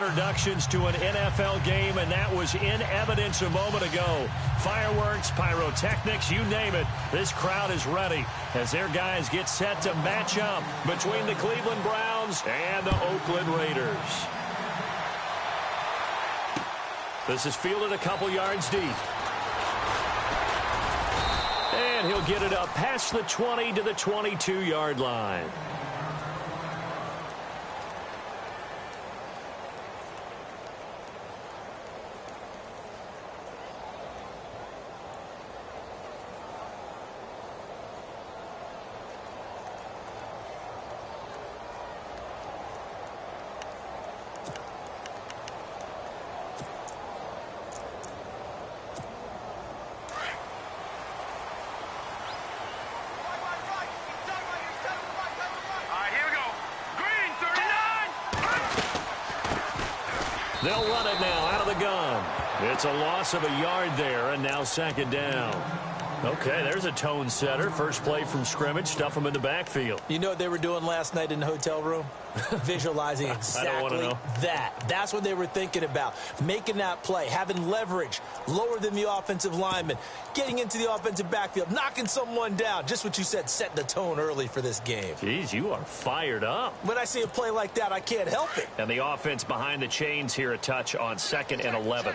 introductions to an NFL game, and that was in evidence a moment ago. Fireworks, pyrotechnics, you name it. This crowd is ready as their guys get set to match up between the Cleveland Browns and the Oakland Raiders. This is fielded a couple yards deep. And he'll get it up past the 20 to the 22-yard line. They'll run it now out of the gun. It's a loss of a yard there, and now second down. Okay, there's a tone setter. First play from scrimmage, stuff them in the backfield. You know what they were doing last night in the hotel room? Visualizing exactly that. That's what they were thinking about. Making that play, having leverage, lower than the offensive lineman, getting into the offensive backfield, knocking someone down. Just what you said, setting the tone early for this game. Jeez, you are fired up. When I see a play like that, I can't help it. And the offense behind the chains here, a touch on 2nd and 11.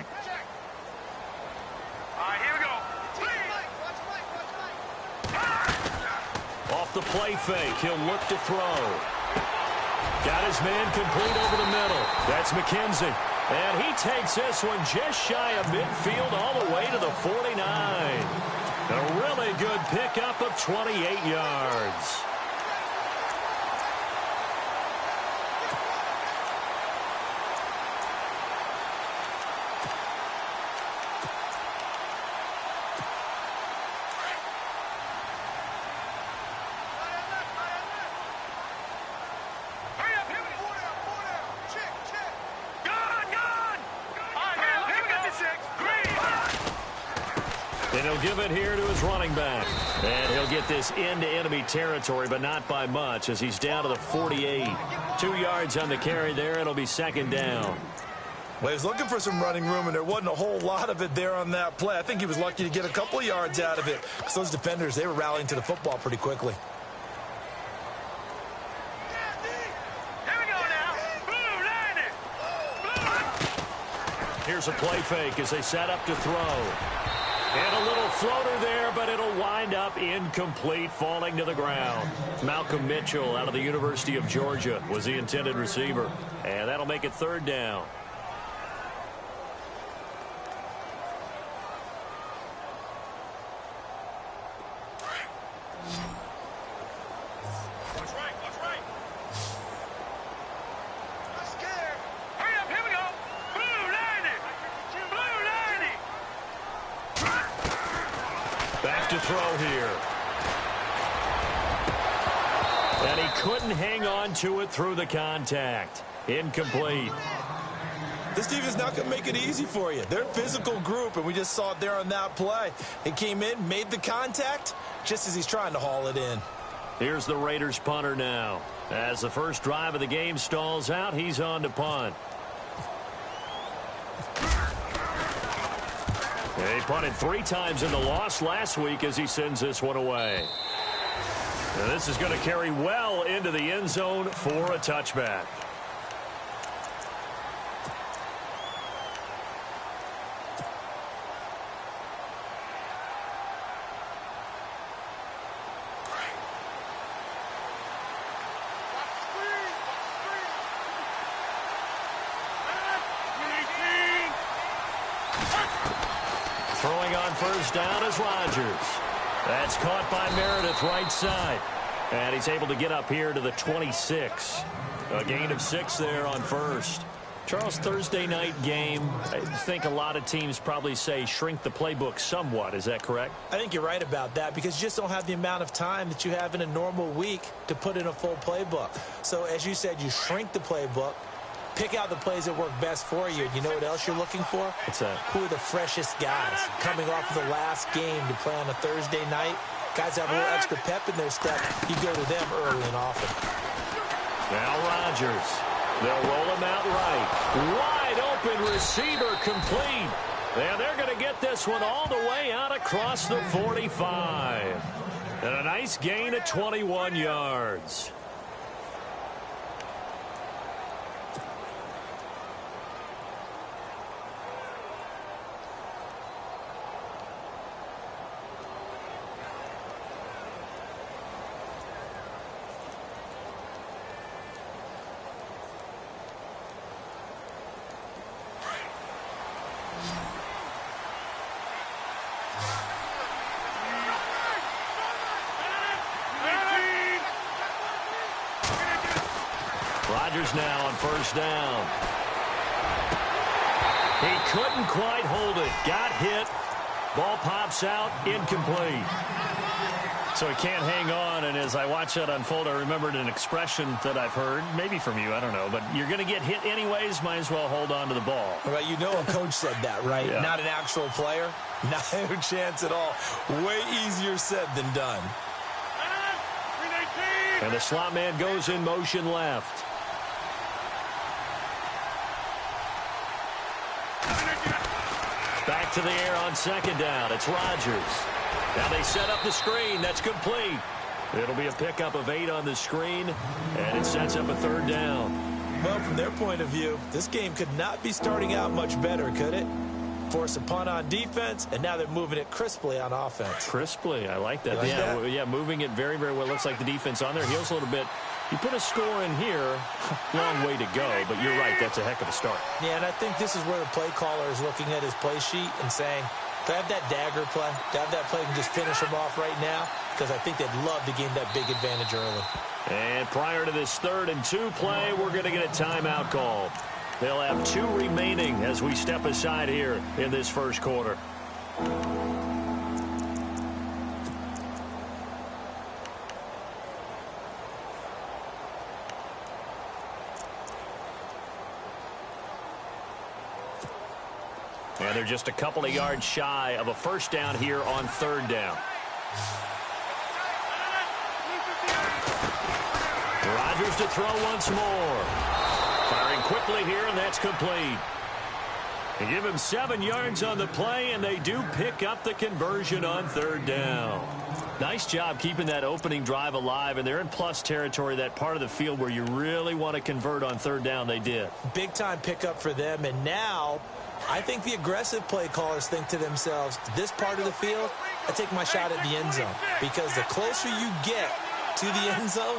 Off the play fake, he'll look to throw. Got his man complete over the middle. That's McKenzie. And he takes this one just shy of midfield all the way to the 49. A really good pickup of 28 yards. And he'll give it here to his running back. And he'll get this into enemy territory, but not by much as he's down to the 48. 2 yards on the carry there. It'll be second down. Well, he was looking for some running room, and there wasn't a whole lot of it there on that play. I think he was lucky to get a couple of yards out of it because those defenders, they were rallying to the football pretty quickly. Here's a play fake as they set up to throw. And a little floater there, but it'll wind up incomplete, falling to the ground. Malcolm Mitchell out of the University of Georgia was the intended receiver. And that'll make it third down. To throw here. And he couldn't hang on to it through the contact. Incomplete. This team is not going to make it easy for you. They're a physical group, and we just saw it there on that play. He came in, made the contact, just as he's trying to haul it in. Here's the Raiders punter now. As the first drive of the game stalls out, he's on to punt. He punted 3 times in the loss last week as he sends this one away. And this is going to carry well into the end zone for a touchback. Throwing on first down is Rodgers. That's caught by Meredith right side. And he's able to get up here to the 26. A gain of 6 there on first. Charles, Thursday night game, I think a lot of teams probably say shrink the playbook somewhat. Is that correct? I think you're right about that because you just don't have the amount of time that you have in a normal week to put in a full playbook. So as you said, you shrink the playbook. Pick out the plays that work best for you. You know what else you're looking for? What's that? Who are the freshest guys coming off of the last game to play on a Thursday night? Guys have a little extra pep in their step. You go to them early and often. Now Rodgers. They'll roll him out right. Wide open receiver complete. And they're going to get this one all the way out across the 45. And a nice gain of 21 yards. Rodgers now on first down. He couldn't quite hold it. Got hit. Ball pops out. Incomplete. So he can't hang on, and as I watch that unfold, I remembered an expression that I've heard, maybe from you, I don't know, but you're going to get hit anyways, might as well hold on to the ball. Well, you know a coach said that, right? Yeah. Not an actual player. No chance at all. Way easier said than done. And the slot man goes in motion left. Back to the air on second down. It's Rodgers. Now they set up the screen. That's complete. It'll be a pickup of 8 on the screen, and it sets up a third down. Well, from their point of view, this game could not be starting out much better, could it? Force a punt on defense, and now they're moving it crisply on offense. Crisply, I like that. You like that? Yeah, moving it very, very well. Looks like the defense on their heels a little bit. You put a score in here, long way to go, but you're right, that's a heck of a start. Yeah, and I think this is where the play caller is looking at his play sheet and saying, do I have that dagger play? Do I have that play and just finish them off right now? Because I think they'd love to gain that big advantage early. And prior to this 3rd and 2 play, we're going to get a timeout call. They'll have 2 remaining as we step aside here in this first quarter. And they're just a couple of yards shy of a first down here on 3rd down. Rodgers to throw once more. Firing quickly here, and that's complete. They give him 7 yards on the play, and they do pick up the conversion on 3rd down. Nice job keeping that opening drive alive, and they're in plus territory, that part of the field where you really want to convert on 3rd down. They did. Big-time pickup for them, and now I think the aggressive play callers think to themselves, this part of the field, I take my shot at the end zone, because the closer you get to the end zone,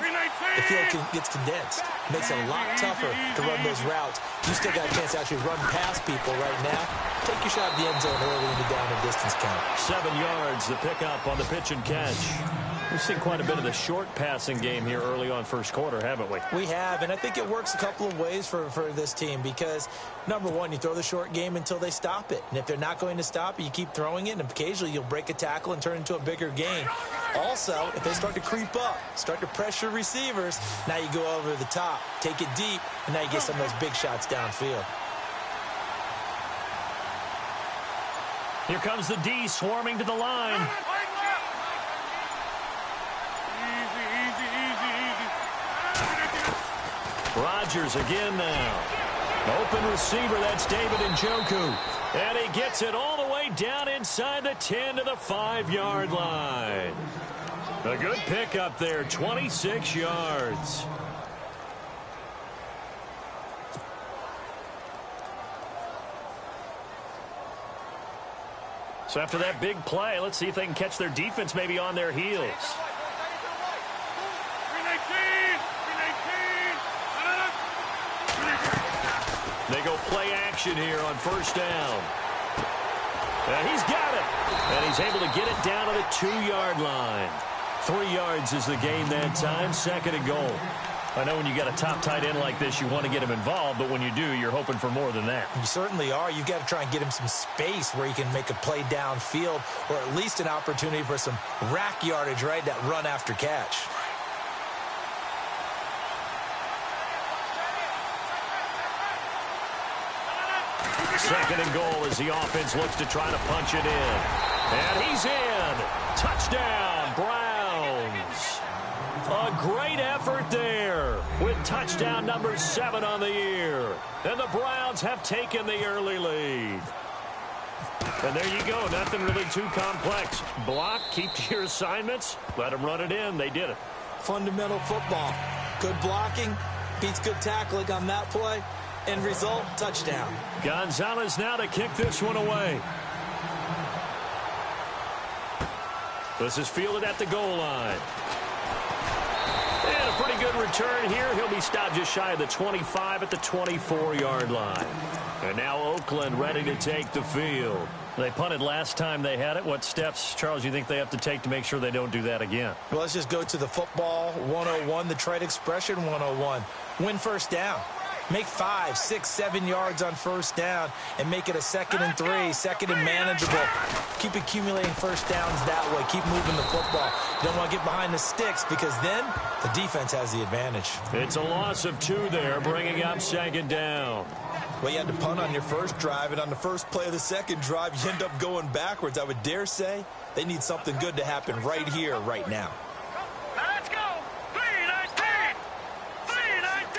the field gets condensed. Makes it a lot tougher to run those routes. You still got a chance to actually run past people right now. Take your shot at the end zone early in the down and distance count. 7 yards, the pickup on the pitch and catch. We've seen quite a bit of the short passing game here early on first quarter, haven't we? We have, and I think it works a couple of ways for this team because, number one, you throw the short game until they stop it. And if they're not going to stop it, you keep throwing it, and occasionally you'll break a tackle and turn it into a bigger gain. Also, if they start to creep up, start to pressure receivers, now you go over the top, take it deep, and now you get some of those big shots downfield. Here comes the D swarming to the line. Rodgers again now. Open receiver, that's David Njoku. And he gets it all the way down inside the 10 to the 5-yard line. A good pickup there, 26 yards. So after that big play, let's see if they can catch their defense maybe on their heels. They go play action here on first down. And he's got it. And he's able to get it down to the 2-yard line. 3 yards is the gain that time. 2nd and goal. I know when you got a top tight end like this, you want to get him involved, but when you do, you're hoping for more than that. You certainly are. You've got to try and get him some space where he can make a play downfield or at least an opportunity for some rack yardage, right? That run after catch. Second and goal as the offense looks to try to punch it in. And he's in. Touchdown, Browns. A great effort there. with touchdown number 7 on the year. And the Browns have taken the early lead. And there you go. Nothing really too complex. Block, keep to your assignments, let them run it in. They did it. Fundamental football. Good blocking beats good tackling on that play. End result, touchdown. Gonzalez now to kick this one away. This is fielded at the goal line. And a pretty good return here. He'll be stopped just shy of the 25 at the 24-yard line. And now Oakland ready to take the field. They punted last time they had it. What steps, Charles, you think they have to take to make sure they don't do that again? Well, let's just go to the football 101, the trade expression 101. Win first down. Make 5, 6, 7 yards on first down and make it a 2nd and 3, 2nd and manageable. Keep accumulating first downs that way. Keep moving the football. You don't want to get behind the sticks because then the defense has the advantage. It's a loss of 2 there, bringing up 2nd down. Well, you had to punt on your first drive, and on the first play of the second drive, you end up going backwards. I would dare say they need something good to happen right here, right now. Let's go! 3-19! 3-19!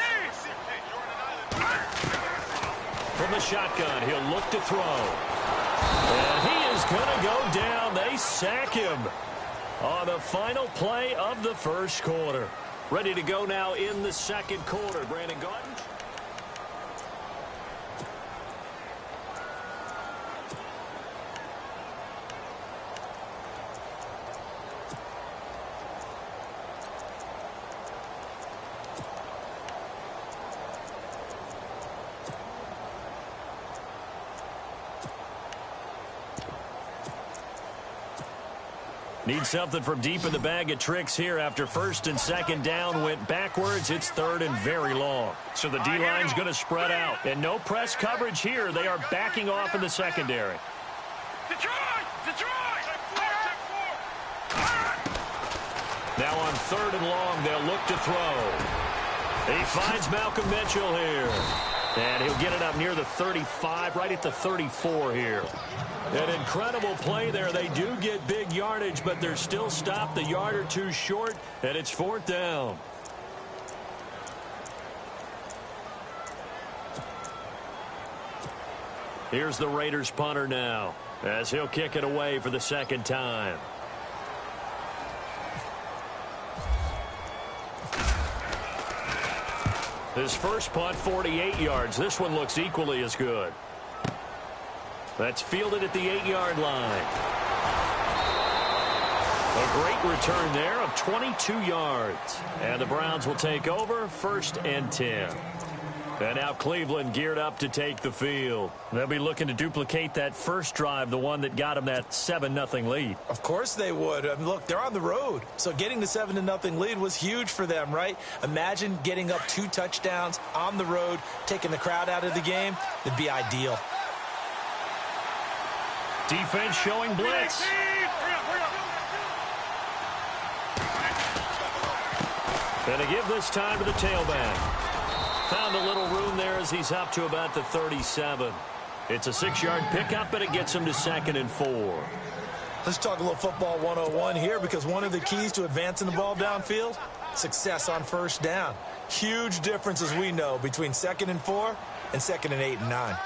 From the shotgun, he'll look to throw. And he is going to go down. They sack him on the final play of the first quarter. Ready to go now in the second quarter. Brandon Gordon. Need something from deep in the bag of tricks here after 1st and 2nd down went backwards. It's 3rd and very long. So the D-line's going to spread out. And no press coverage here. They are backing off in the secondary. Detroit! Detroit! Now on 3rd and long, they'll look to throw. He finds Malcolm Mitchell here. And he'll get it up near the 35, right at the 34 here. An incredible play there. They do get big yardage, but they're still stopped a yard or 2 short, and it's 4th down. Here's the Raiders punter now, as he'll kick it away for the 2nd time. His first punt, 48 yards. This one looks equally as good. That's fielded at the 8-yard line. A great return there of 22 yards. And the Browns will take over 1st and 10. And now Cleveland geared up to take the field. They'll be looking to duplicate that first drive, the one that got them that 7-0 lead. Of course they would. I mean, look, they're on the road. So getting the 7-0 lead was huge for them, right? Imagine getting up 2 touchdowns on the road, taking the crowd out of the game. It'd be ideal. Defense showing blitz. And a give this time to the tailback. Found a little room there as he's up to about the 37. It's a 6-yard pickup, and it gets him to 2nd and 4. Let's talk a little football 101 here, because one of the keys to advancing the ball downfield, success on first down. Huge difference, as we know, between 2nd and 4 and 2nd and 8 and 9.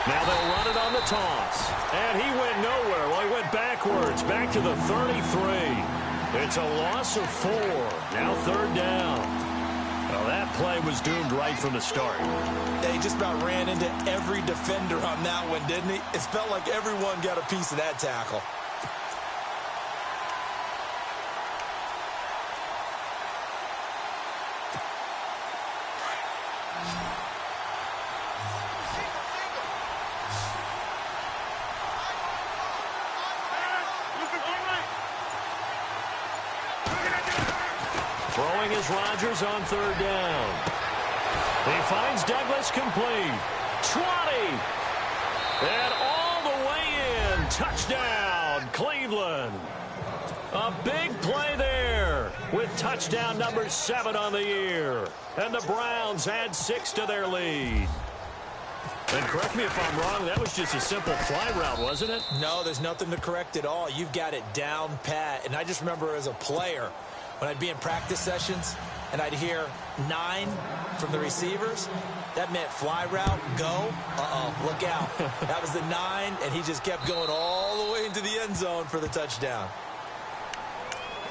Now they'll run it on the toss. And he went nowhere. Well, he went backwards, back to the 33. It's a loss of 4. Now 3rd down. Well, that play was doomed right from the start. He just about ran into every defender on that one, didn't he? It felt like everyone got a piece of that tackle. Throwing is Rodgers on 3rd down. He finds Douglas complete. 20. And all the way in. Touchdown, Cleveland. A big play there with touchdown number 7 on the year. And the Browns add 6 to their lead. And correct me if I'm wrong, that was just a simple fly route, wasn't it? No, there's nothing to correct at all. You've got it down pat. And I just remember as a player, when I'd be in practice sessions and I'd hear 9 from the receivers, that meant fly route, go. Uh-oh, look out. That was the 9, and he just kept going all the way into the end zone for the touchdown.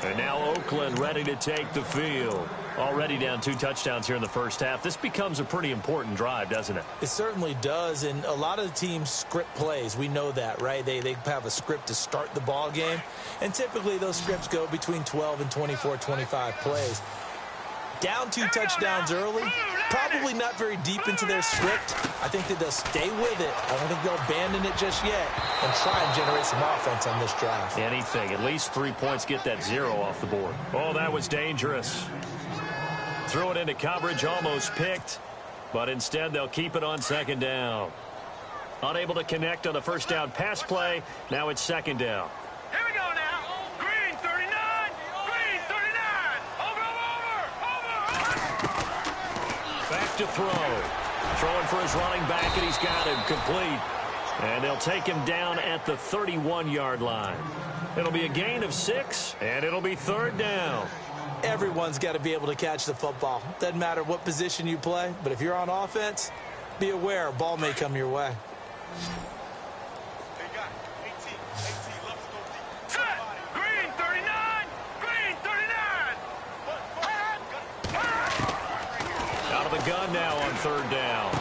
And now Oakland ready to take the field. Already down 2 touchdowns here in the first half. This becomes a pretty important drive, doesn't it? It certainly does, and a lot of the teams script plays. We know that, right? They have a script to start the ball game, and typically those scripts go between 12 and 24, 25 plays. Down 2 touchdowns early, probably not very deep into their script. I think that they'll stay with it. I don't think they'll abandon it just yet and try and generate some offense on this drive. Anything. At least 3 points, get that 0 off the board. Oh, that was dangerous. Threw it into coverage, almost picked, but instead they'll keep it on second down. Unable to connect on the first down pass play. Now it's second down. Here we go now. Green 39. Green 39. Over. Back to throw. Throwing for his running back, and he's got him complete. And they'll take him down at the 31-yard line. It'll be a gain of 6, and it'll be third down. Everyone's got to be able to catch the football. Doesn't matter what position you play, but if you're on offense, be aware a ball may come your way. Set. Green 39. Green 39. Out of the gun now on third down.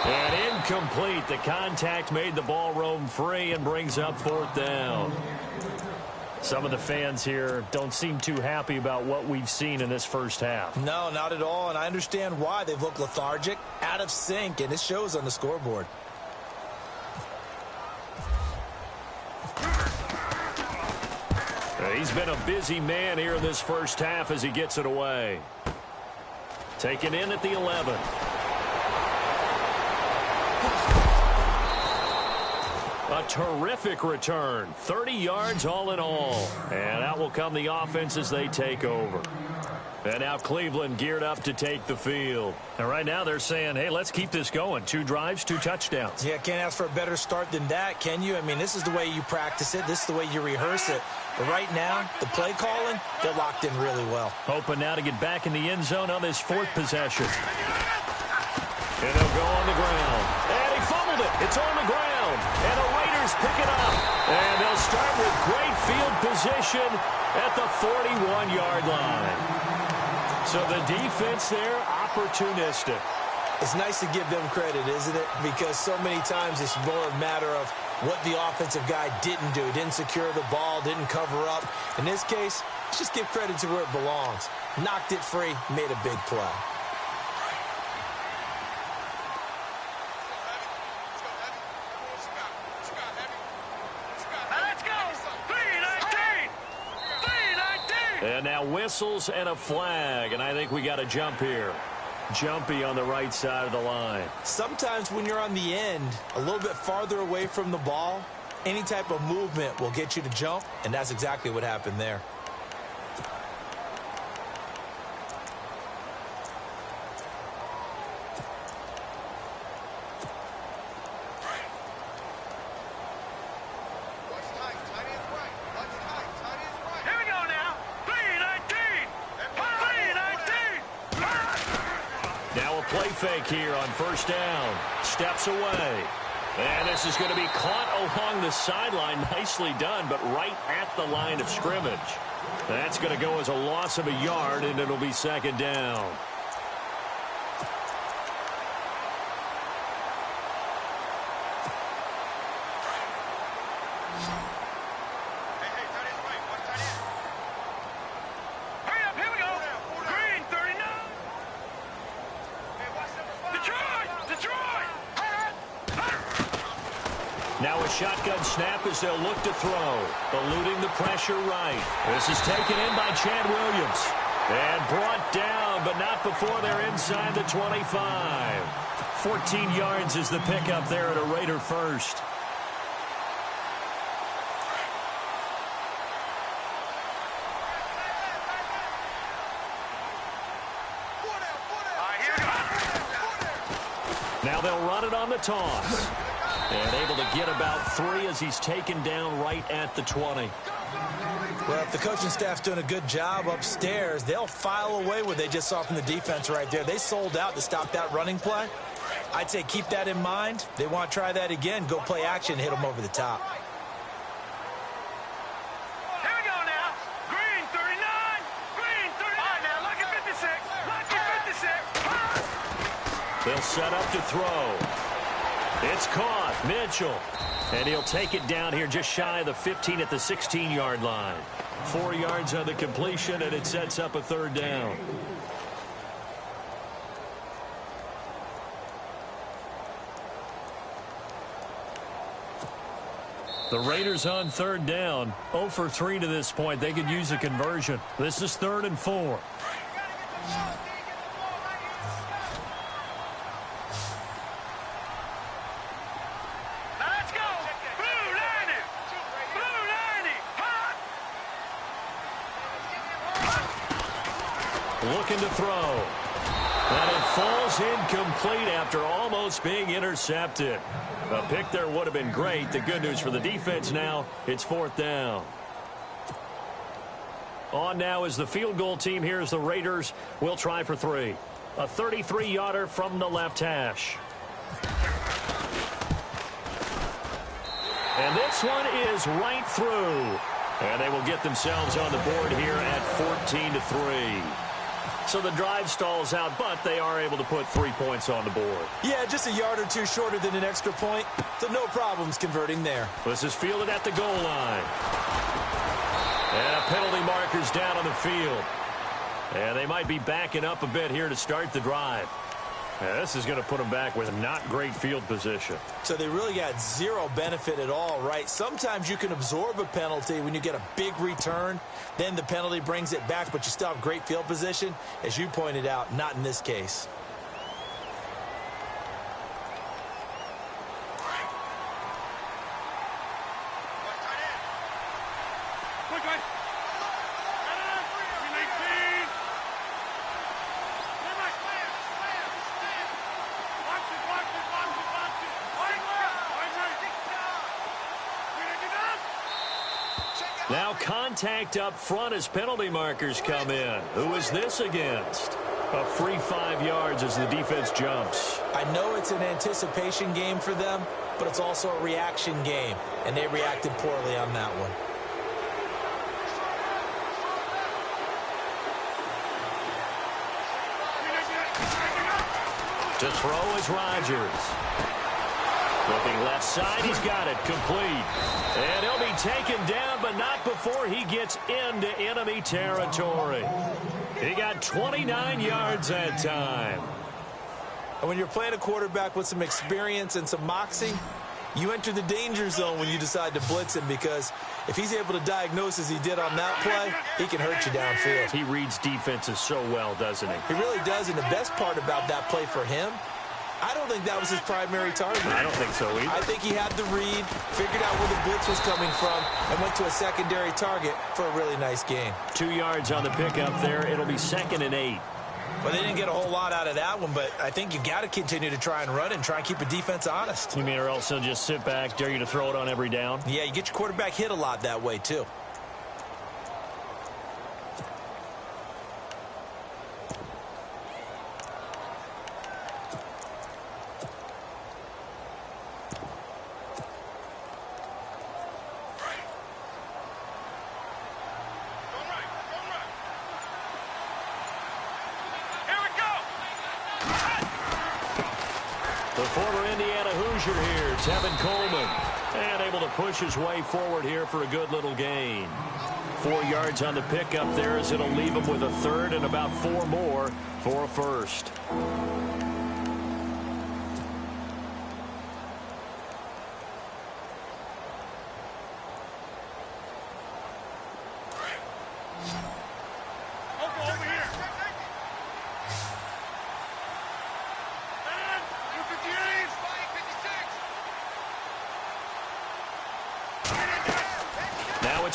And incomplete. The contact made the ball roam free and brings up fourth down. Some of the fans here don't seem too happy about what we've seen in this first half. No, not at all, and I understand why. They've looked lethargic, out of sync, and it shows on the scoreboard. He's been a busy man here in this first half as he gets it away. Taken in at the 11. A terrific return. 30 yards all in all. And out will come the offense as they take over. And now Cleveland geared up to take the field. And right now they're saying, hey, let's keep this going. 2 drives, 2 touchdowns. Yeah, can't ask for a better start than that, can you? I mean, this is the way you practice it. This is the way you rehearse it. But right now, the play calling, they're locked in really well. Hoping now to get back in the end zone on this 4th possession. And they'll go on the ground. And he fumbled it. It's on the ground. And the Raiders pick it up. And they'll start with great field position at the 41-yard line. So the defense there, opportunistic. It's nice to give them credit, isn't it? Because so many times it's more a matter of what the offensive guy didn't do. Didn't secure the ball, didn't cover up. In this case, let's just give credit to where it belongs. Knocked it free, made a big play. And now whistles and a flag, and I think we got a jump here. Jumpy on the right side of the line. Sometimes when you're on the end, a little bit farther away from the ball, any type of movement will get you to jump, and that's exactly what happened there. Fake here on first down. Steps away. And this is going to be caught along the sideline. Nicely done, but right at the line of scrimmage. That's going to go as a loss of a yard, and it'll be second down. Shotgun snap as they'll look to throw. Eluding the pressure right. This is taken in by Chad Williams. And brought down, but not before they're inside the 25. 14 yards is the pickup there at a Raider first. Now they'll run it on the toss. And able to get about 3 as he's taken down right at the 20. Well, if the coaching staff's doing a good job upstairs, they'll file away what they just saw from the defense right there. They sold out to stop that running play. I'd say keep that in mind. They want to try that again. Go play action, hit them over the top. Here we go now. Green 39. Green 39. All right, now look at 56. Look at 56. They'll set up to throw. It's caught. Mitchell. And he'll take it down here just shy of the 15 at the 16-yard line. 4 yards on the completion, and it sets up a 3rd down. The Raiders on 3rd down. 0 for 3 to this point. They could use a conversion. This is 3rd and 4. Looking to throw. And it falls incomplete after almost being intercepted. A pick there would have been great. The good news for the defense now, it's 4th down. On now is the field goal team. Here's the Raiders. We'll try for 3. A 33-yarder from the left hash. And this one is right through. And they will get themselves on the board here at 14-3. So the drive stalls out, but they are able to put 3 points on the board. Yeah, just a yard or two shorter than an extra point, so no problems converting there. This is fielded at the goal line. And a penalty marker's down on the field. And they might be backing up a bit here to start the drive. And this is going to put them back with not great field position. So they really got zero benefit at all, right? Sometimes you can absorb a penalty when you get a big return. Then the penalty brings it back, but you still have great field position. As you pointed out, not in this case. Now contact up front as penalty markers come in. Who is this against? A free 5 yards as the defense jumps. I know it's an anticipation game for them, but it's also a reaction game, and they reacted poorly on that one. To throw is Rodgers. Looking left side, he's got it complete. And he'll be taken down, but not before he gets into enemy territory. He got 29 yards that time. And when you're playing a quarterback with some experience and some moxie, you enter the danger zone when you decide to blitz him, because if he's able to diagnose as he did on that play, he can hurt you downfield. He reads defenses so well, doesn't he? He really does, and the best part about that play for him, I don't think that was his primary target. I don't think so either. I think he had the read, figured out where the blitz was coming from, and went to a secondary target for a really nice gain. 2 yards on the pickup there. It'll be 2nd and 8. Well, they didn't get a whole lot out of that one, but I think you've got to continue to try and run and try and keep a defense honest. You mean, or else they'll just sit back, dare you to throw it on every down? Yeah, you get your quarterback hit a lot that way, too. The former Indiana Hoosier here, Tevin Coleman, and able to push his way forward here for a good little gain. 4 yards on the pickup there, as it'll leave him with a 3rd and about 4 more for a 1st.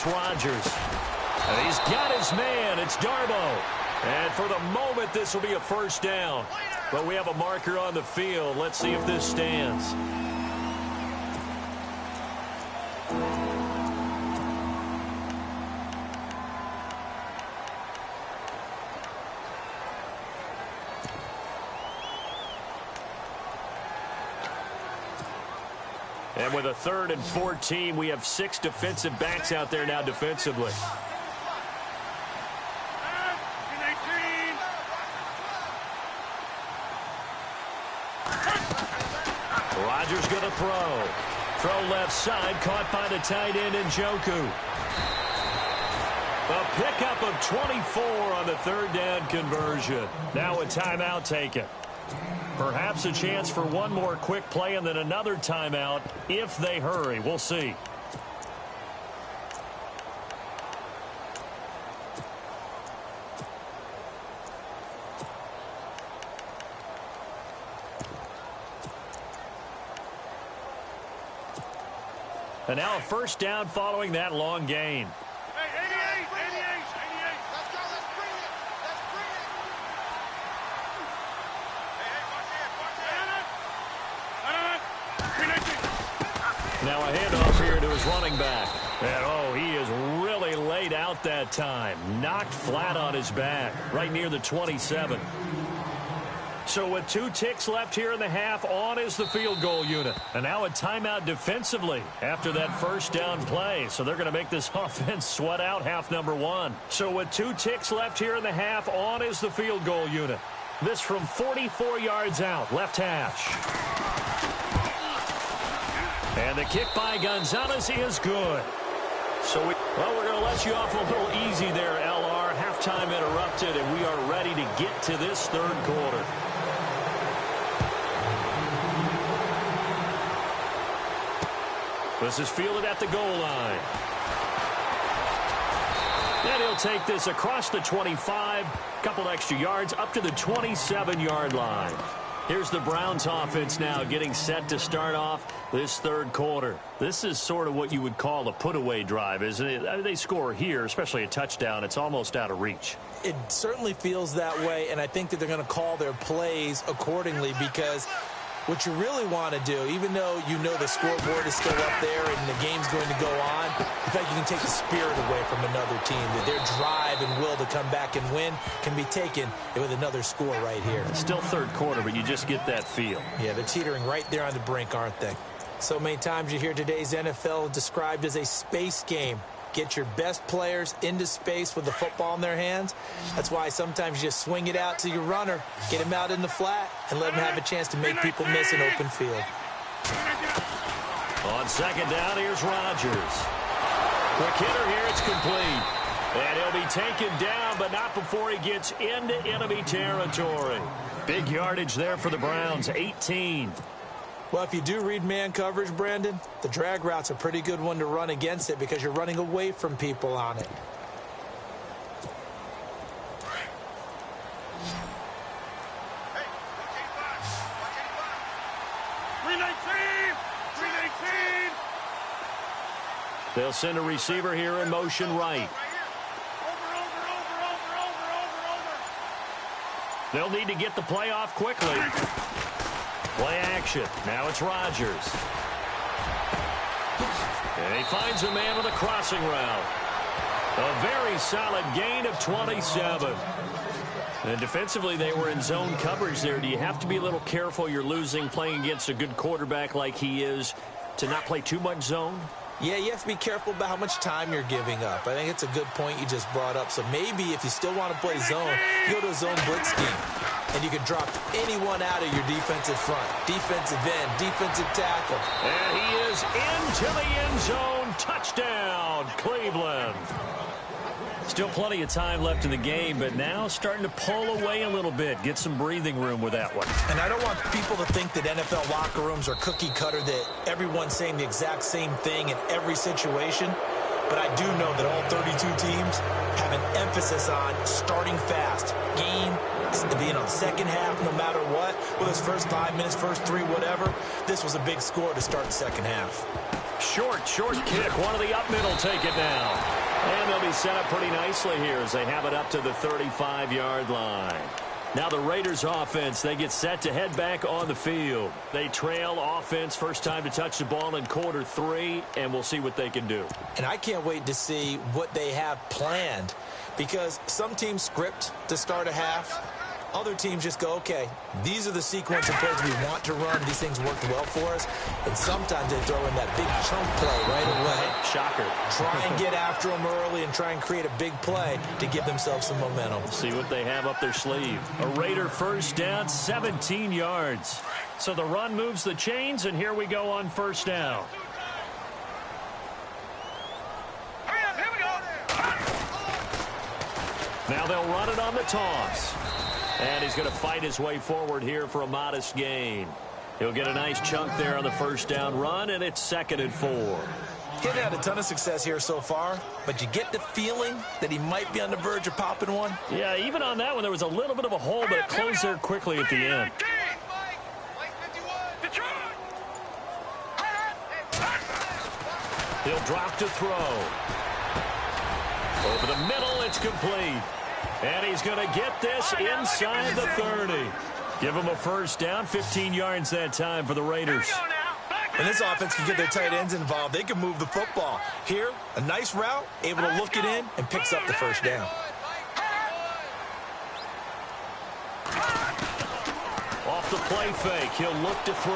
Rodgers. And he's got his man. It's Darbo. And for the moment, this will be a first down. But we have a marker on the field. Let's see if this stands. And with a 3rd and 14, we have 6 defensive backs out there now defensively. Rodgers going to throw. Throw left side, caught by the tight end Njoku. A pickup of 24 on the 3rd down conversion. Now a timeout taken. Perhaps a chance for one more quick play and then another timeout if they hurry. We'll see. And now a first down following that long gain. Hey, 88. Let's go. Let's bring it. Hey, Now a handoff here to his running back. And, he is really laid out that time. Knocked flat on his back, right near the 27. So with 2 ticks left here in the half, on is the field goal unit. And now a timeout defensively after that first down play. So they're going to make this offense sweat out half number 1. So with 2 ticks left here in the half, on is the field goal unit. This from 44 yards out, left hash. And the kick by Gonzalez is good. So we're going to let you off a little easy there, LR. Halftime interrupted, and we are ready to get to this 3rd quarter. This is fielded at the goal line. And he'll take this across the 25, couple extra yards, up to the 27-yard line. Here's the Browns offense now getting set to start off this 3rd quarter. This is sort of what you would call a put-away drive, isn't it? I mean, they score here, especially a touchdown. It's almost out of reach. It certainly feels that way, and I think that they're going to call their plays accordingly because what you really want to do, even though you know the scoreboard is still up there and the game's going to go on, in fact, you can take the spirit away from another team. That their drive and will to come back and win can be taken with another score right here. Still 3rd quarter, but you just get that feel. Yeah, they're teetering right there on the brink, aren't they? So many times you hear today's NFL described as a space game. Get your best players into space with the football in their hands. That's why sometimes you just swing it out to your runner, get him out in the flat, and let him have a chance to make people miss an open field. On 2nd down, here's Rodgers. Quick hitter here, it's complete. And he'll be taken down, but not before he gets into enemy territory. Big yardage there for the Browns, 18. Well, if you do read man coverage, Brandon, the drag route's a pretty good one to run against it because you're running away from people on it. They'll send a receiver here in motion right. They'll need to get the play off quickly. Play action. Now it's Rodgers. And he finds a man with a crossing route. A very solid gain of 27. And defensively, they were in zone coverage there. Do you have to be a little careful? You're losing playing against a good quarterback like he is to not play too much zone? Yeah, you have to be careful about how much time you're giving up. I think it's a good point you just brought up. So maybe if you still want to play zone, you go to a zone blitz scheme. And you can drop anyone out of your defensive front. Defensive end, defensive tackle. And he is into the end zone. Touchdown, Cleveland. Still plenty of time left in the game, but now starting to pull away a little bit. Get some breathing room with that one. And I don't want people to think that NFL locker rooms are cookie cutter, that everyone's saying the exact same thing in every situation. But I do know that all 32 teams have an emphasis on starting fast. Game to being on the second half, no matter what. Whether it's first 5 minutes, first 3, whatever. This was a big score to start the second half. Short kick. One of the up middle take it now. And they'll be set up pretty nicely here as they have it up to the 35-yard line. Now the Raiders offense, they get set to head back on the field. They trail offense first time to touch the ball in quarter 3, and we'll see what they can do. And I can't wait to see what they have planned, because some teams script to start a half. Other teams just go, okay, these are the sequence of plays we want to run. These things worked well for us. And sometimes they throw in that big chunk play right away. Shocker. Try and get after them early and try and create a big play to give themselves some momentum. See what they have up their sleeve. A Raider first down, 17 yards. So the run moves the chains, and here we go on first down. Here we go. Now they'll run it on the toss. And he's going to fight his way forward here for a modest gain. He'll get a nice chunk there on the first down run, and it's 2nd and 4. He hasn't had a ton of success here so far, but you get the feeling that he might be on the verge of popping one. Yeah, even on that one, there was a little bit of a hole, but it closed there quickly at the end. He'll drop to throw. Over the middle, it's complete. And he's going to get this inside the 30. Give him a first down, 15 yards that time for the Raiders. When this offense can get their tight ends involved, they can move the football. Here, a nice route, able to look it in, and picks up the first down. Off the play fake, he'll look to throw.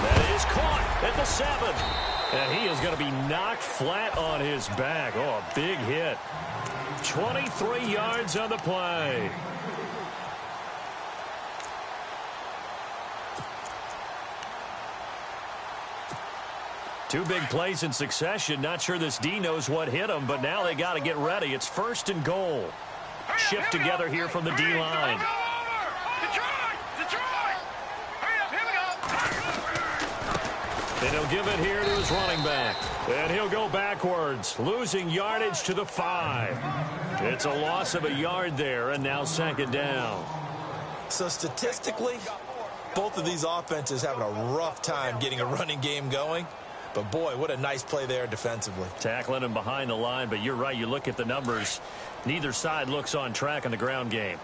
That is caught at the 7. And he is going to be knocked flat on his back. Oh, a big hit. 23 yards on the play. Two big plays in succession. Not sure this D knows what hit him, but now they got to get ready. It's 1st and goal. Shift together here from the D-line. And he'll give it here to his running back. And he'll go backwards, losing yardage to the 5. It's a loss of a yard there, and now 2nd down. So statistically, both of these offenses having a rough time getting a running game going. But, boy, what a nice play there defensively. Tackling him behind the line, but you're right. You look at the numbers. Neither side looks on track in the ground game.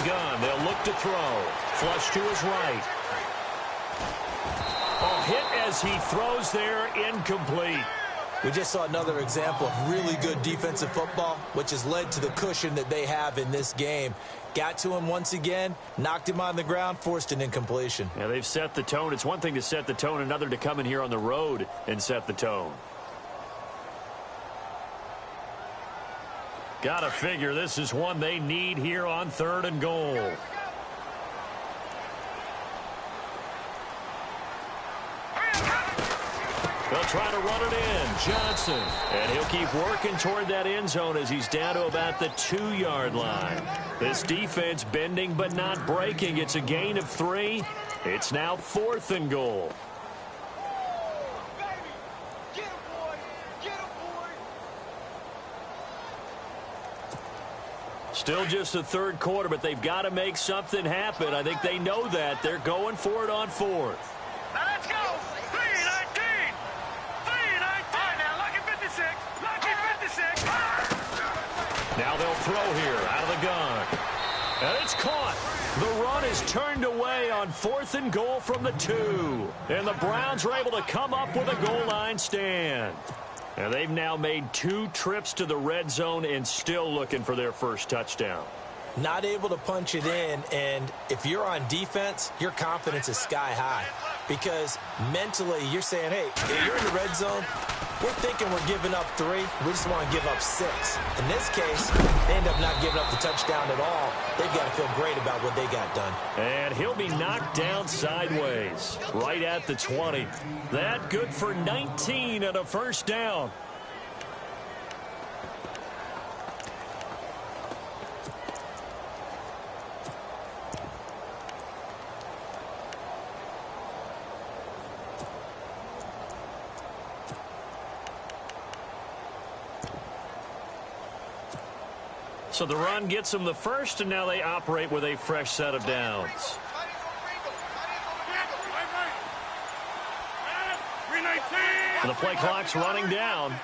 Gun. They'll look to throw. Flush to his right. A hit as he throws there, incomplete. We just saw another example of really good defensive football, which has led to the cushion that they have in this game. Got to him once again, knocked him on the ground, forced an incompletion. Yeah, they've set the tone. It's one thing to set the tone, another to come in here on the road and set the tone. Gotta figure this is one they need here on 3rd and goal. They'll try to run it in. Johnson. And he'll keep working toward that end zone as he's down to about the 2-yard line. This defense bending but not breaking. It's a gain of 3. It's now 4th and goal. Still just the 3rd quarter, but they've got to make something happen. I think they know that. They're going for it on 4th. Now let's go. 3-19. 3-19. Now lucky 56. Lucky 56. Now they'll throw here out of the gun. And it's caught. The run is turned away on 4th and goal from the 2. And the Browns are able to come up with a goal line stand. And they've now made 2 trips to the red zone and still looking for their first touchdown. Not able to punch it in, and if you're on defense, your confidence is sky high. Because mentally, you're saying, hey, if you're in the red zone, we're thinking we're giving up 3. We just want to give up 6. In this case, they end up not giving up the touchdown at all. They've got to feel great about what they got done. And he'll be knocked down sideways, right at the 20. That good for 19 and a first down. So the run gets them the first, and now they operate with a fresh set of downs. The play clock's running down.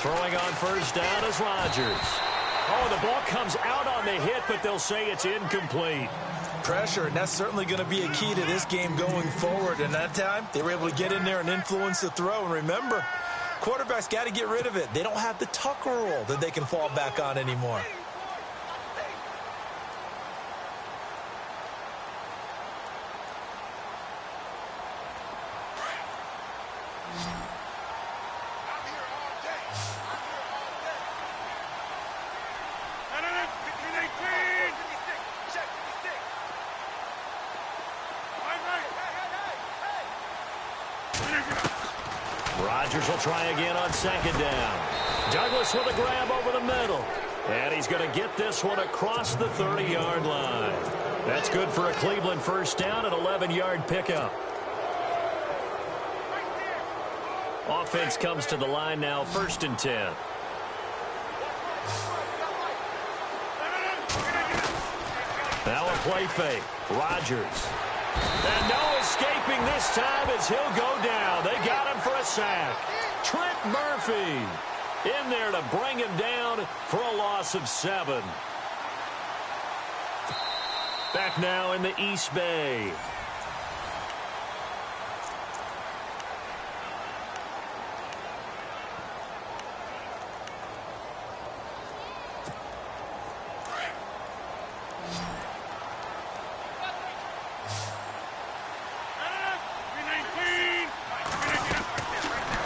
Throwing on first down is Rodgers. Oh, the ball comes out on the hit, but they'll say it's incomplete. Pressure, and that's certainly going to be a key to this game going forward. And that time, they were able to get in there and influence the throw. And remember, quarterbacks got to get rid of it. They don't have the Tucker rule that they can fall back on anymore. Rodgers will try again on second down. Douglas with a grab over the middle. And he's going to get this one across the 30-yard line. That's good for a Cleveland first down, an 11-yard pickup. Offense comes to the line now, 1st and 10. Now a play fake. Rodgers. And no escaping this time as he'll go down. They got him for a sack. Trent Murphy in there to bring him down for a loss of 7. Back now in the East Bay.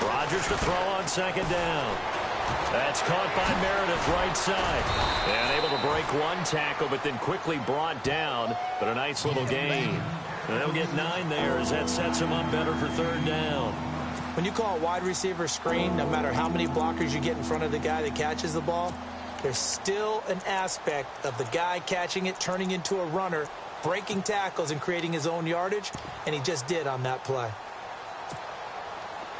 Rodgers to throw on second down. That's caught by Meredith right side. And able to break one tackle, but then quickly brought down. But a nice little gain. And they'll get 9 there as that sets him up better for 3rd down. When you call a wide receiver screen, no matter how many blockers you get in front of the guy that catches the ball, there's still an aspect of the guy catching it, turning into a runner, breaking tackles and creating his own yardage, and he just did on that play.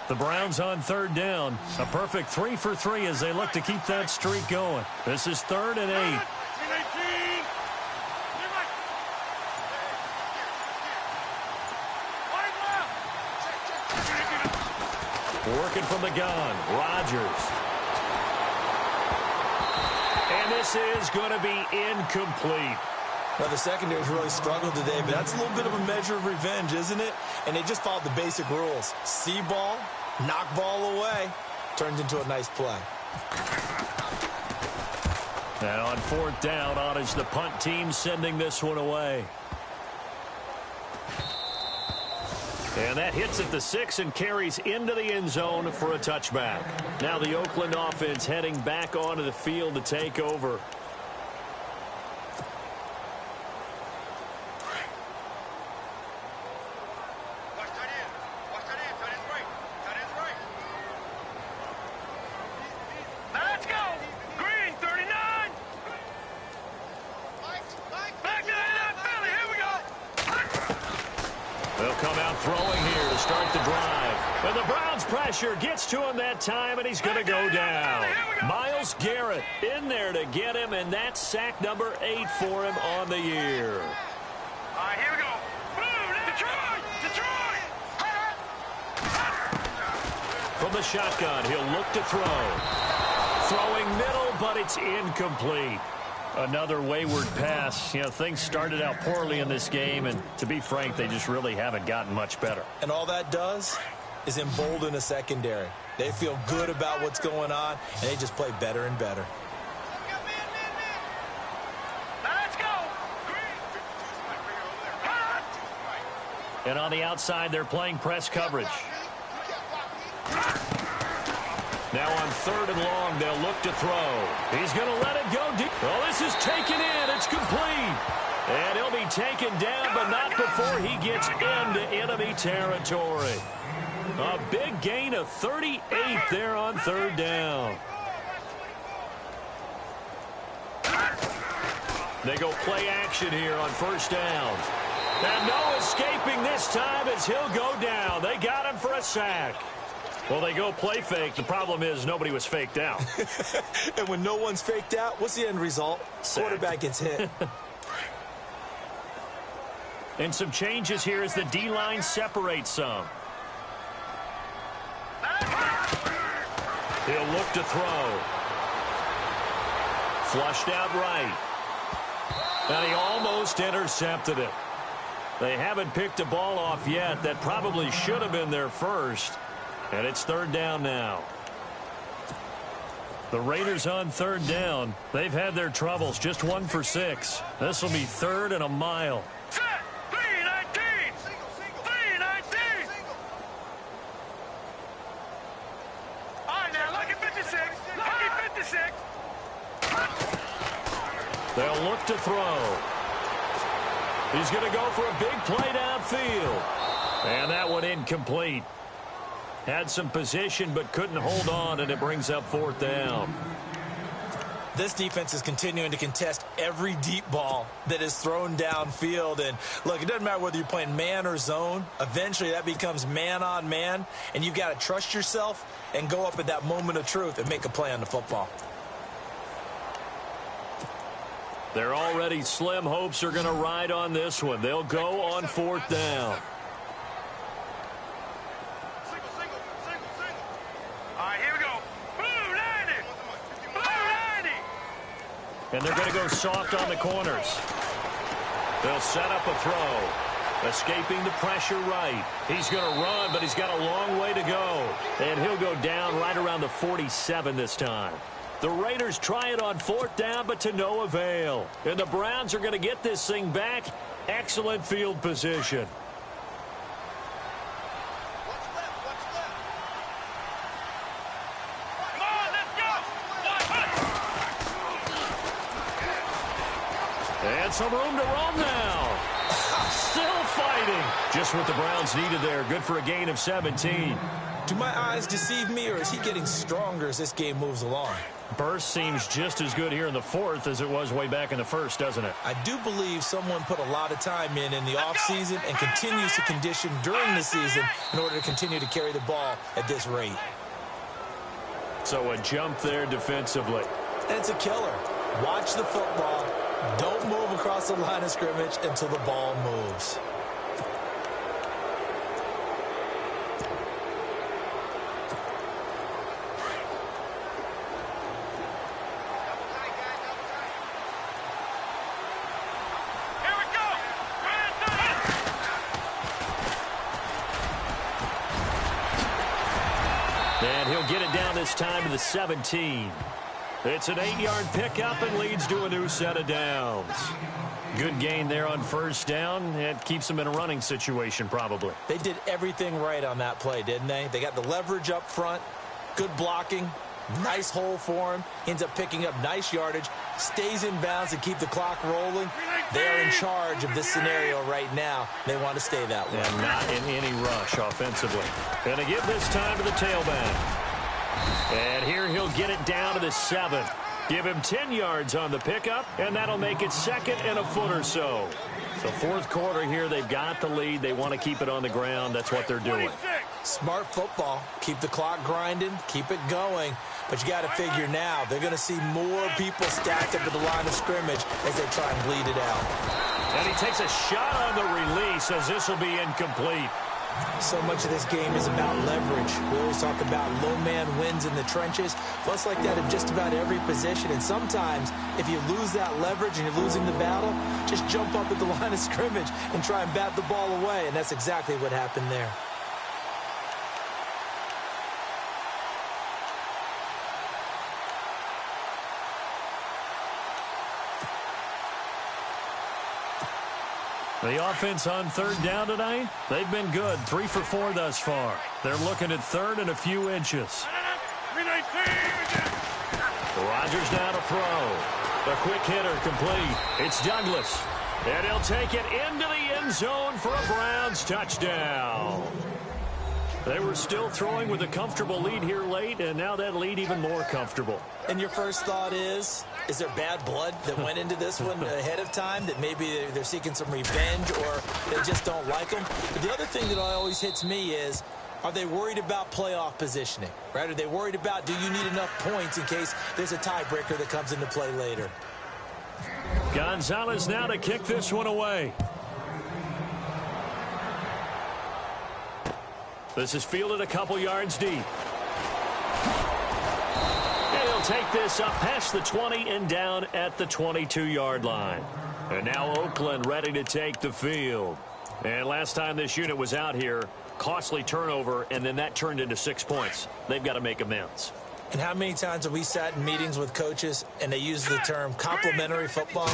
The Browns on 3rd down. A perfect 3 for 3 as they look to keep that streak going. This is 3rd and 8. Working from the gun, Rodgers. And this is going to be incomplete. Well, the secondary's really struggled today, but that's a little bit of a measure of revenge, isn't it? And they just followed the basic rules. See ball, knock ball away. Turns into a nice play. And on 4th down, on is the punt team sending this one away. And that hits at the 6 and carries into the end zone for a touchback. Now the Oakland offense heading back onto the field to take over. Let's go! Green, 39! Back to that Philly, here we go! They'll come out throwing here to start the drive. And the Browns pressure gets to him that time, and he's going to go down. Myles Garrett in there to get him, and that's sack number 8 for him on the year. All right, here we go. Boom, Detroit! Detroit! From the shotgun, he'll look to throw. Throwing middle, but it's incomplete. Another wayward pass. You know, things started out poorly in this game, and to be frank, they just really haven't gotten much better. And all that does is embolden a secondary. They feel good about what's going on, and they just play better and better. Let's go! And on the outside, they're playing press coverage. Now on 3rd and long, they'll look to throw. He's going to let it go deep. Oh, this is taken in. It's complete. And he'll be taken down, but not before he gets into enemy territory. A big gain of 38 there on 3rd down. They go play action here on 1st down. And no escaping this time as he'll go down. They got him for a sack. Well, they go play fake. The problem is nobody was faked out. And when no one's faked out, what's the end result? Quarterback gets hit. And some changes here as the D-line separates some. He'll look to throw. Flushed out right. And he almost intercepted it. They haven't picked a ball off yet. That probably should have been their first. And it's third down now. The Raiders on third down. They've had their troubles. Just 1 for 6. This will be third and a mile. Set. 3-19. 3-19. All right, now, lucky 56. Lucky 56. They'll look to throw. He's going to go for a big play downfield. And that one incomplete. Had some position but couldn't hold on, and it brings up fourth down. This defense is continuing to contest every deep ball that is thrown downfield. And, look, it doesn't matter whether you're playing man or zone. Eventually, that becomes man on man, and you've got to trust yourself and go up at that moment of truth and make a play on the football. Their already slim hopes are going to ride on this one. They'll go on fourth down. And they're going to go soft on the corners. They'll set up a throw. Escaping the pressure right. He's going to run, but he's got a long way to go. And he'll go down right around the 47 this time. The Raiders try it on fourth down, but to no avail. And the Browns are going to get this thing back. Excellent field position. And some room to roam now. Still fighting. Just what the Browns needed there. Good for a gain of 17. Do my eyes deceive me, or is he getting stronger as this game moves along? Burst seems just as good here in the fourth as it was way back in the first, doesn't it? I do believe someone put a lot of time in the offseason and continues to condition during the season in order to continue to carry the ball at this rate. So a jump there defensively. And it's a killer. Watch the football. Don't move across the line of scrimmage until the ball moves. Here we go. And he'll get it down this time to the 17. It's an 8-yard pickup and leads to a new set of downs. Good gain there on first down. It keeps them in a running situation probably. They did everything right on that play, didn't they? They got the leverage up front, good blocking, nice hole for him. Ends up picking up nice yardage, stays in bounds to keep the clock rolling. They're in charge of this scenario right now. They want to stay that way. And not in any rush offensively. Going to give this time to the tailback. And here he'll get it down to the 7. Give him 10 yards on the pickup, and that'll make it second and a foot or so. The fourth quarter here, they've got the lead. They want to keep it on the ground. That's what they're doing. Smart football. Keep the clock grinding. Keep it going. But you got to figure now, they're going to see more people stacked up at the line of scrimmage as they try and bleed it out. And he takes a shot on the release as this will be incomplete. So much of this game is about leverage. We always talk about low man wins in the trenches. Well, it's like that in just about every position. And sometimes, if you lose that leverage and you're losing the battle, just jump up at the line of scrimmage and try and bat the ball away. And that's exactly what happened there. The offense on third down tonight, they've been good. 3 for 4 thus far. They're looking at third and a few inches. Rodgers now to throw. A quick hitter complete. It's Douglas. And he'll take it into the end zone for a Browns touchdown. They were still throwing with a comfortable lead here late, and now that lead even more comfortable. And your first thought is there bad blood that went into this one ahead of time, that maybe they're seeking some revenge or they just don't like them? But the other thing that always hits me is Are they worried about playoff positioning, right? Are they worried about, do you need enough points in case there's a tiebreaker that comes into play later? Gonzalez now to kick this one away. This is fielded a couple yards deep. And he'll take this up past the 20 and down at the 22-yard line. And now Oakland ready to take the field. And last time this unit was out here, costly turnover, and then that turned into 6 points. They've got to make amends. And how many times have we sat in meetings with coaches and they use the term complementary football?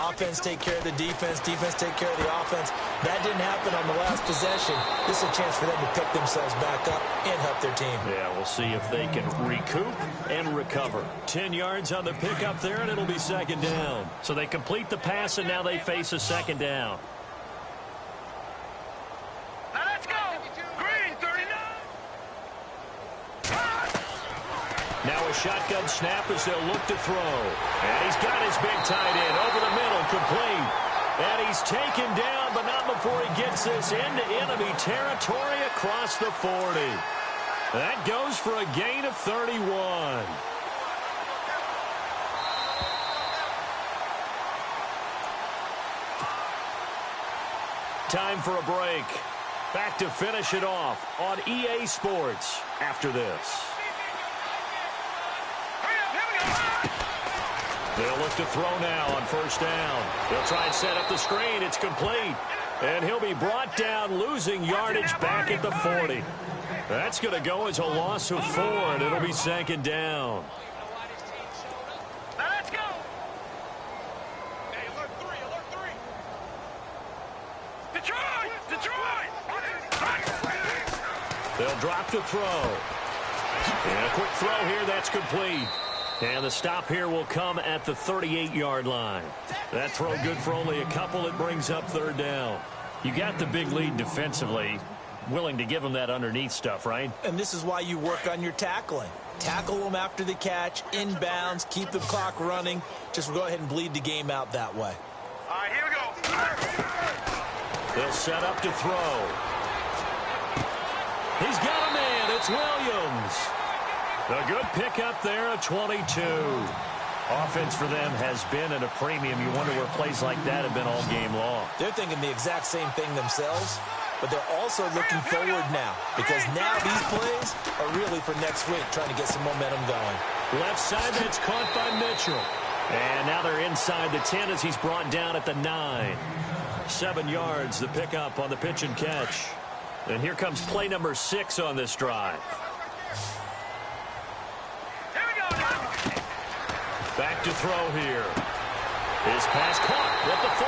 Offense take care of the defense, defense take care of the offense. That didn't happen on the last possession. This is a chance for them to pick themselves back up and help their team. Yeah, we'll see if they can recoup and recover. 10 yards on the pickup there, and it'll be second down. So they complete the pass, and now they face a second down. Now let's go. Green, 39. Now a shotgun snap as they'll look to throw. And he's got his big tight end over the middle, complete. And he's taken down, but not before he gets this into enemy territory across the 40. That goes for a gain of 31. Time for a break. Back to finish it off on EA Sports after this. They'll look to throw now on first down. They'll try and set up the screen. It's complete. And he'll be brought down, losing yardage back at the 40. That's going to go as a loss of 4, and it'll be second down. Now let's go. Hey, alert 3. Detroit. They'll drop the throw. And a quick throw here. That's complete. And the stop here will come at the 38-yard line. That throw good for only a couple. It brings up third down. You got the big lead defensively. Willing to give them that underneath stuff, right? And this is why you work on your tackling. Tackle them after the catch, inbounds, keep the clock running. Just go ahead and bleed the game out that way. All right, here we go. They'll set up to throw. He's got a man. It's Williams. A good pickup there, a 22. Offense for them has been at a premium. You wonder where plays like that have been all game long. They're thinking the exact same thing themselves, but they're also looking forward now because now these plays are really for next week, trying to get some momentum going. Left side, that's caught by Mitchell. And now they're inside the 10 as he's brought down at the 9. 7 yards, the pickup on the pitch and catch. And here comes play number 6 on this drive. Back to throw here. His pass caught at the 4.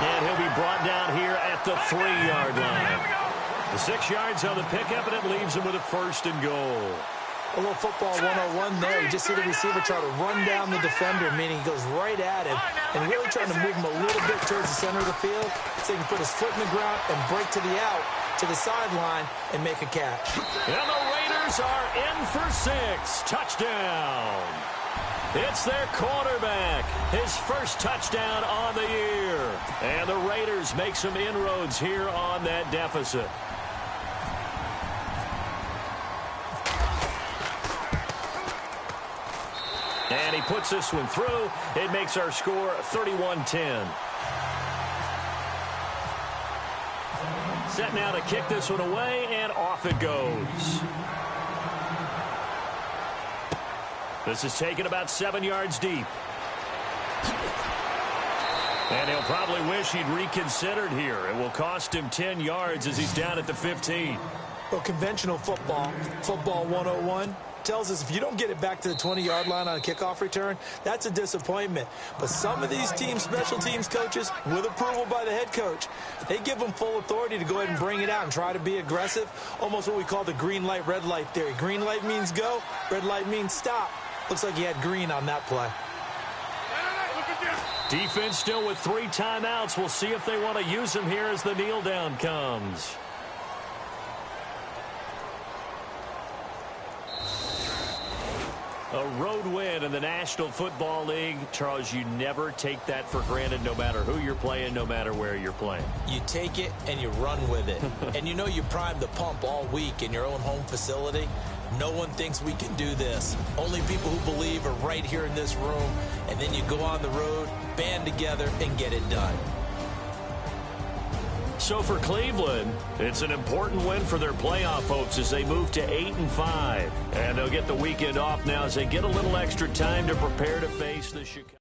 And he'll be brought down here at the 3-yard line. The 6 yards on the pickup, and it leaves him with a first and goal. A little football 101 there. You just see the receiver try to run down the defender, meaning he goes right at him and really trying to move him a little bit towards the center of the field so he can put his foot in the ground and break to the out, to the sideline, and make a catch. And the Raiders are in for 6. Touchdown. It's their quarterback. His first touchdown on the year. And the Raiders make some inroads here on that deficit. And he puts this one through. It makes our score 31-10. Set now to kick this one away, and off it goes. This is taken about 7 yards deep. And he'll probably wish he'd reconsidered here. It will cost him 10 yards as he's down at the 15. Well, conventional football 101, tells us if you don't get it back to the 20-yard line on a kickoff return, that's a disappointment. But some of these teams, special teams coaches, with approval by the head coach, they give them full authority to go ahead and bring it out and try to be aggressive, almost what we call the green light, red light theory. Green light means go, red light means stop. Looks like he had green on that play. Defense still with 3 timeouts. We'll see if they want to use them here as the kneel down comes. A road win in the National Football League. Charles, you never take that for granted no matter who you're playing, no matter where you're playing. You take it and you run with it. And you know you primed the pump all week in your own home facility. No one thinks we can do this. Only people who believe are right here in this room. And then you go on the road, band together, and get it done. So for Cleveland, it's an important win for their playoff hopes as they move to 8-5. And they'll get the weekend off now as they get a little extra time to prepare to face the Chicago.